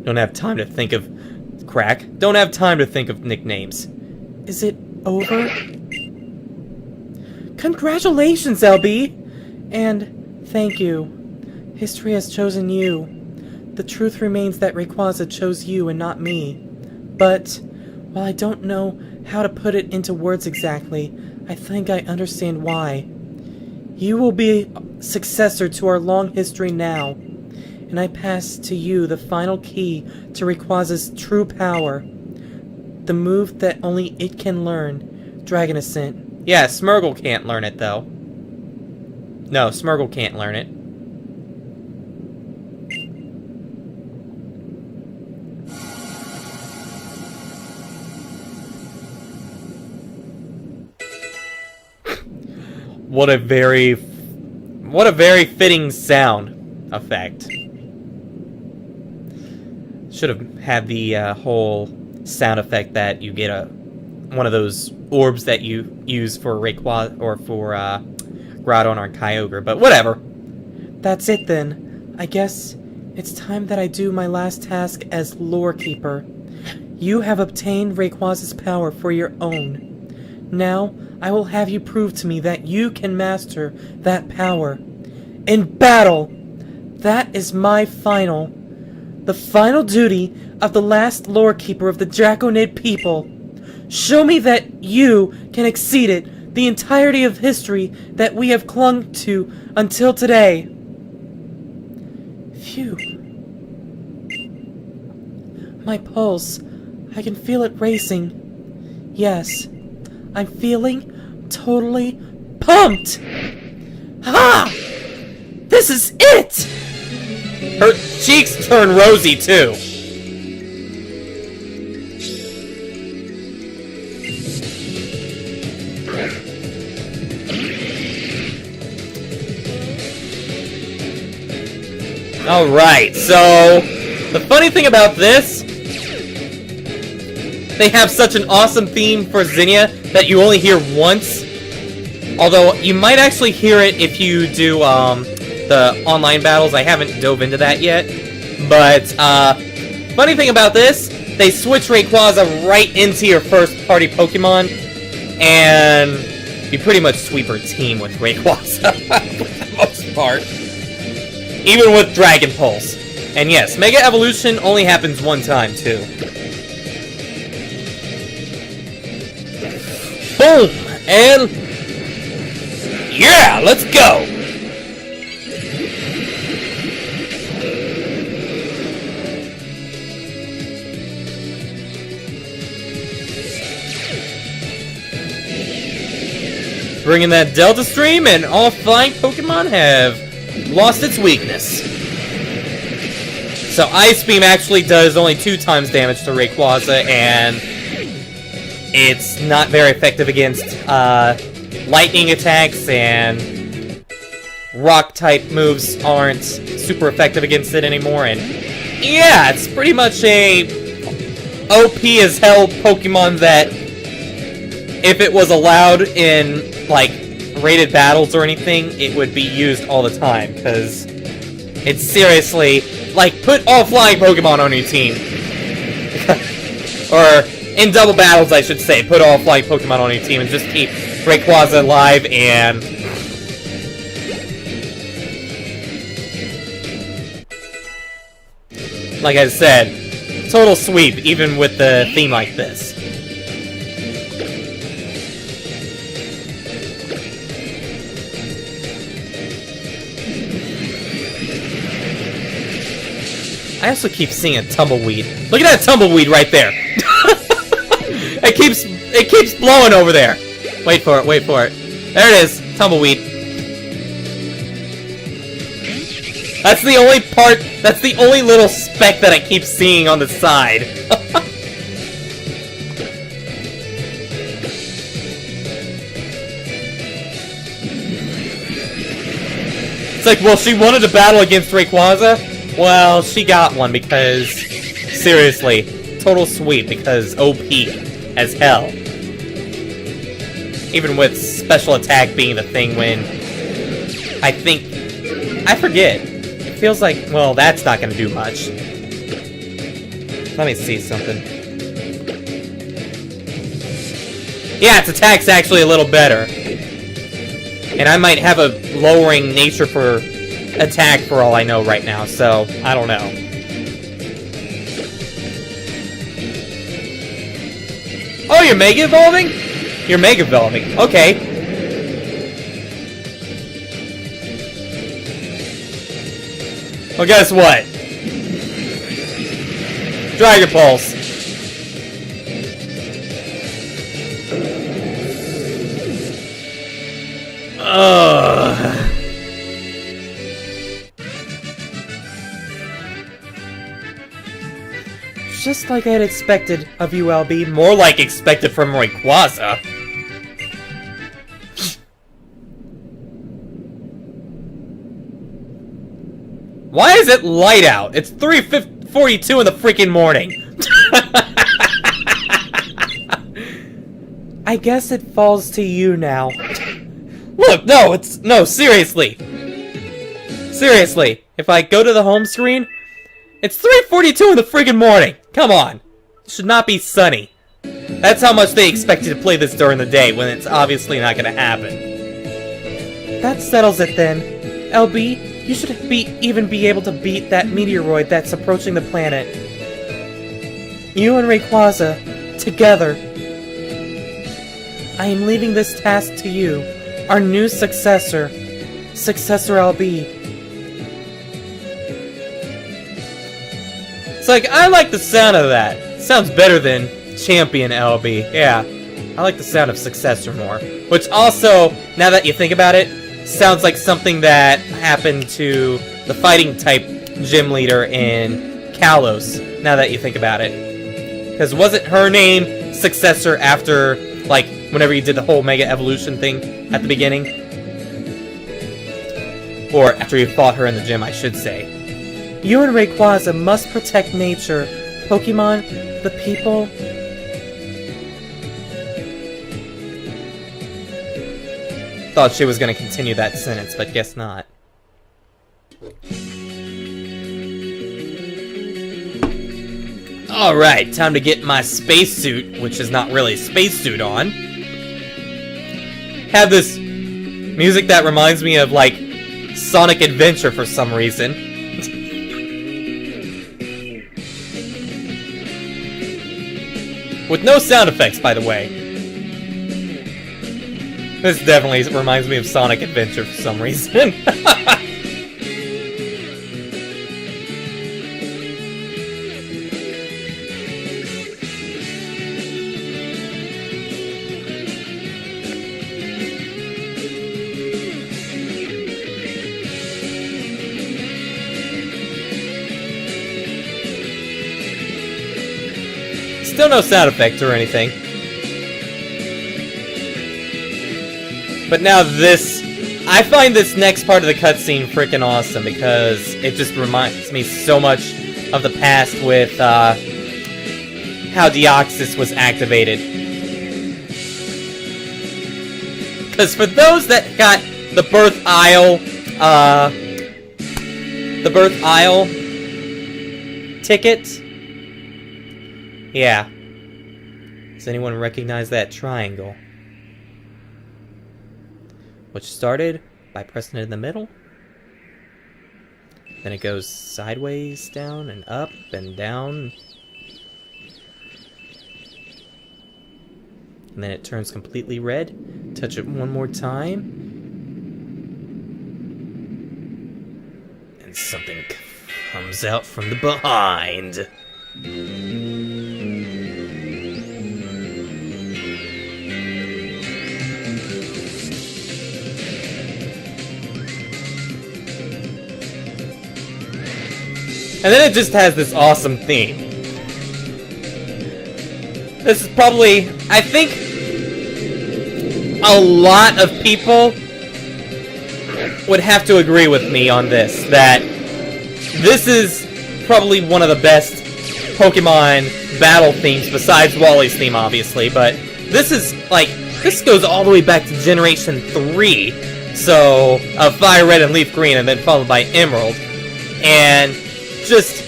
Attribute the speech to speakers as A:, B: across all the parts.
A: Don't have time to think of... Crack. Don't have time to think of nicknames.
B: Is it over? Congratulations, LB! And thank you. History has chosen you. The truth remains that Rayquaza chose you and not me. But, while I don't know how to put it into words exactly, I think I understand why. You will be successor to our long history now, and I pass to you the final key to Rayquaza's true power. The move that only it can learn, Dragon Ascent.
A: Yeah, Smeargle can't learn it, though. No, Smeargle can't learn it. What a very fitting sound effect. Should have had the whole sound effect that you get one of those orbs that you use for Rayquaza or for Groudon or Kyogre, but whatever.
B: That's it then. I guess it's time that I do my last task as Lore Keeper. You have obtained Rayquaza's power for your own. Now, I will have you prove to me that you can master that power. In battle! That is the final duty of the last Lore Keeper of the Draconid people. Show me that you can exceed it, the entirety of history that we have clung to until today. Phew. My pulse. I can feel it racing. Yes, I'm feeling totally pumped! Ha! This is it!
A: Her cheeks turn rosy, too. Alright, so... the funny thing about this... they have such an awesome theme for Zinnia that you only hear once. Although, you might actually hear it if you do, the online battles. I haven't dove into that yet. But, funny thing about this, they switch Rayquaza right into your first-party Pokemon, and you pretty much sweep her team with Rayquaza, for the most part. Even with Dragon Pulse. And yes, Mega Evolution only happens one time, too. Boom! And... yeah! Let's go! Bringing that Delta Stream, and all flying Pokemon have lost its weakness. So Ice Beam actually does only 2 times damage to Rayquaza, and it's not very effective against lightning attacks, and rock-type moves aren't super effective against it anymore, and yeah, it's pretty much a OP as hell Pokemon that, if it was allowed in, like, rated battles or anything, it would be used all the time, because it's seriously, like, put all flying Pokemon on your team. Or, in double battles, I should say, put all flying Pokemon on your team and just keep Rayquaza alive and... like I said, total sweep, even with the theme like this. I also keep seeing a Tumbleweed. Look at that Tumbleweed right there! It keeps blowing over there! Wait for it, wait for it. There it is, Tumbleweed. That's the only part, that's the only little speck that I keep seeing on the side. It's like, well, she wanted to battle against Rayquaza? Well, she got one because, seriously, total sweep because OP as hell. Even with special attack being the thing when, I forget. It feels like, well, that's not gonna do much. Let me see something. Yeah, its attack's actually a little better. And I might have a lowering nature for attack for all I know right now, so I don't know. Oh, you're Mega Evolving? You're Mega Evolving. Okay. Well, guess what? Dragon Pulse. Ugh.
B: Just like I had expected of you, LB.
A: More like expected from Rayquaza. Why is it light out? It's 3:42 in the freaking morning.
B: I guess it falls to you now.
A: Look, no, seriously. Seriously, if I go to the home screen, it's 3:42 in the freaking morning. Come on. It should not be sunny. That's how much they expect you to play this during the day, when it's obviously not gonna happen.
B: That settles it then. LB, you should even be able to beat that meteoroid that's approaching the planet. You and Rayquaza, together. I am leaving this task to you, our new successor, Successor LB.
A: It's like, I like the sound of that. Sounds better than Champion LB. Yeah, I like the sound of Successor more. Which also, now that you think about it, sounds like something that happened to the fighting type gym leader in Kalos, now that you think about it. Because wasn't her name Successor after, like, whenever you did the whole Mega Evolution thing at the beginning? Or after you fought her in the gym, I should say.
B: You and Rayquaza must protect nature, Pokemon, the people.
A: Thought she was going to continue that sentence, but guess not. Alright, time to get my spacesuit, which is not really a spacesuit, on. Have this music that reminds me of, like, Sonic Adventure for some reason. With no sound effects, by the way. This definitely reminds me of Sonic Adventure for some reason. Still no sound effect or anything. But now this... I find this next part of the cutscene freaking awesome because it just reminds me so much of the past with how Deoxys was activated. Because for those that got the Birth Isle ticket, yeah. Does anyone recognize that triangle? Which started by pressing it in the middle. Then it goes sideways down and up and down. And then it turns completely red. Touch it one more time. And something comes out from the behind. And then it just has this awesome theme. This is probably, I think, a lot of people would have to agree with me on this, that this is probably one of the best Pokemon battle themes, besides Wally's theme, obviously, but this is, like, this goes all the way back to Generation 3, so, of Fire Red and Leaf Green, and then followed by Emerald, and just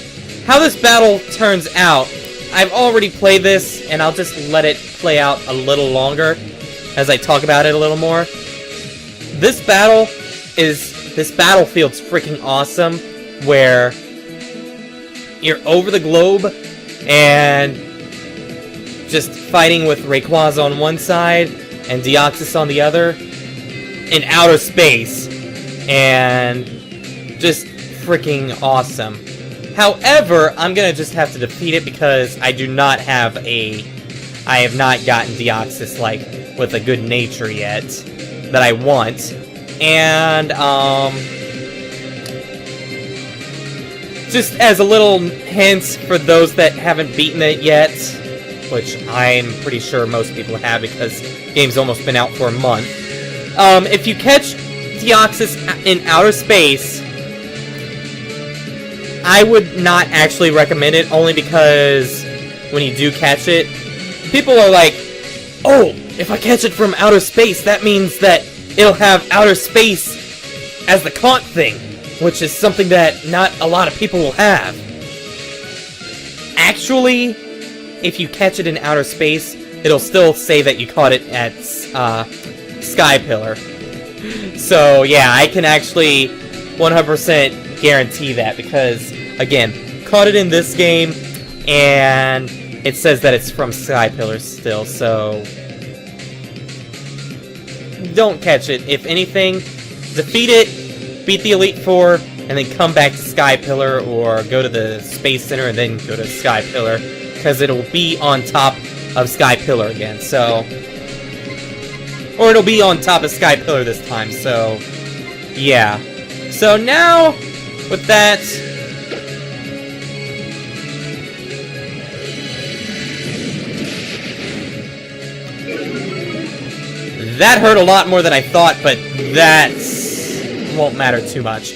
A: how this battle turns out I've already played this, and I'll just let it play out a little longer as I talk about it a little more. This battlefield's freaking awesome, where you're over the globe and just fighting with Rayquaza on one side and Deoxys on the other in outer space, and just freaking awesome. However, I'm gonna just have to defeat it because I have not gotten Deoxys, like, with a good nature yet that I want. And, just as a little hint for those that haven't beaten it yet, which I'm pretty sure most people have because the game's almost been out for a month. If you catch Deoxys in outer space, I would not actually recommend it, only because when you do catch it, people are like, oh, if I catch it from outer space, that means that it'll have outer space as the caught thing, which is something that not a lot of people will have. Actually, if you catch it in outer space, it'll still say that you caught it at Sky Pillar. So yeah, I can actually 100% guarantee that, because again, caught it in this game, and it says that it's from Sky Pillar still, so don't catch it. If anything, defeat it, beat the Elite Four, and then come back to Sky Pillar, or go to the Space Center and then go to Sky Pillar, because it'll be on top of Sky Pillar again, so... Or it'll be on top of Sky Pillar this time, so... Yeah. So now, with that... That hurt a lot more than I thought, but that won't matter too much.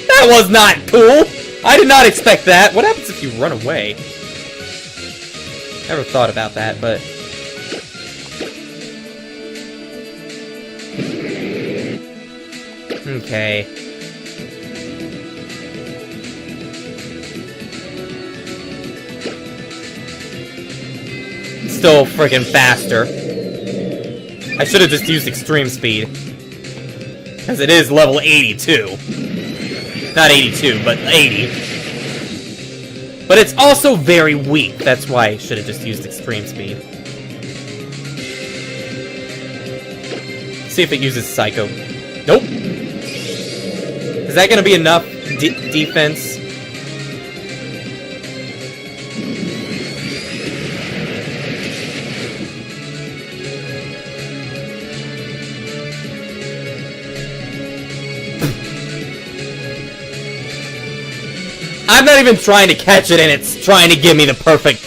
A: That was not cool! I did not expect that! What happens if you run away? Never thought about that, but... Okay. Still freaking faster. I should have just used extreme speed. Because it is level 82. Not 82, but 80. But it's also very weak. That's why I should have just used extreme speed. See if it uses Psycho. Nope. Is that gonna be enough defense? I'm not even trying to catch it, and it's trying to give me the perfect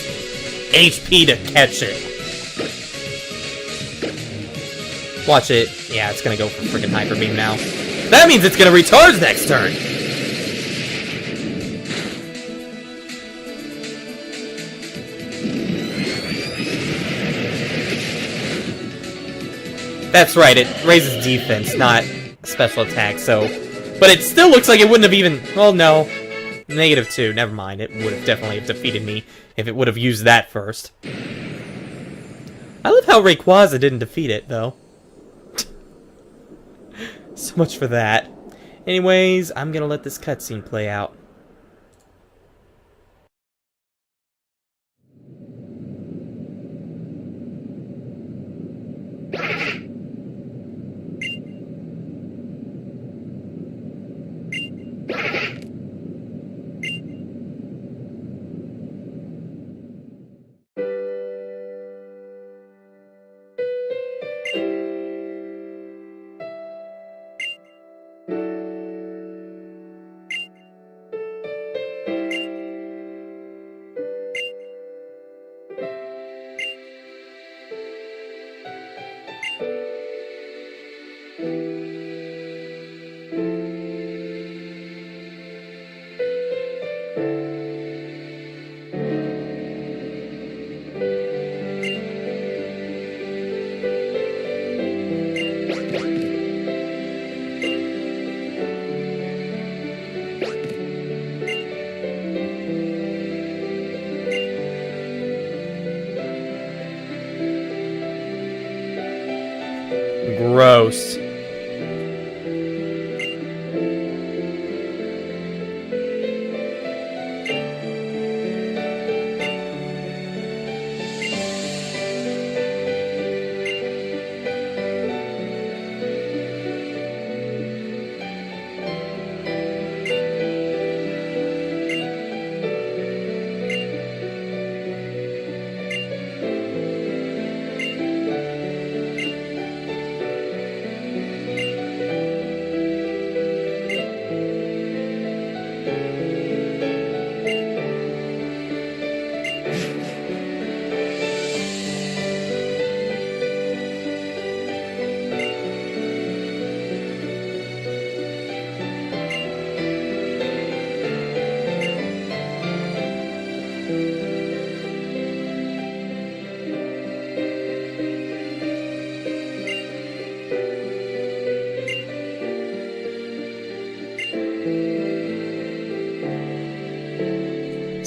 A: HP to catch it. Watch it. Yeah, it's gonna go for freaking Hyper Beam now. That means it's gonna recharge next turn! That's right, it raises defense, not special attack, so... But it still looks like it wouldn't have even... Well, no. -2, never mind. It would have definitely defeated me if it would have used that first. I love how Rayquaza didn't defeat it, though. So much for that. Anyways, I'm gonna let this cutscene play out. ghosts.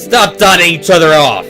A: Stop dotting each other off!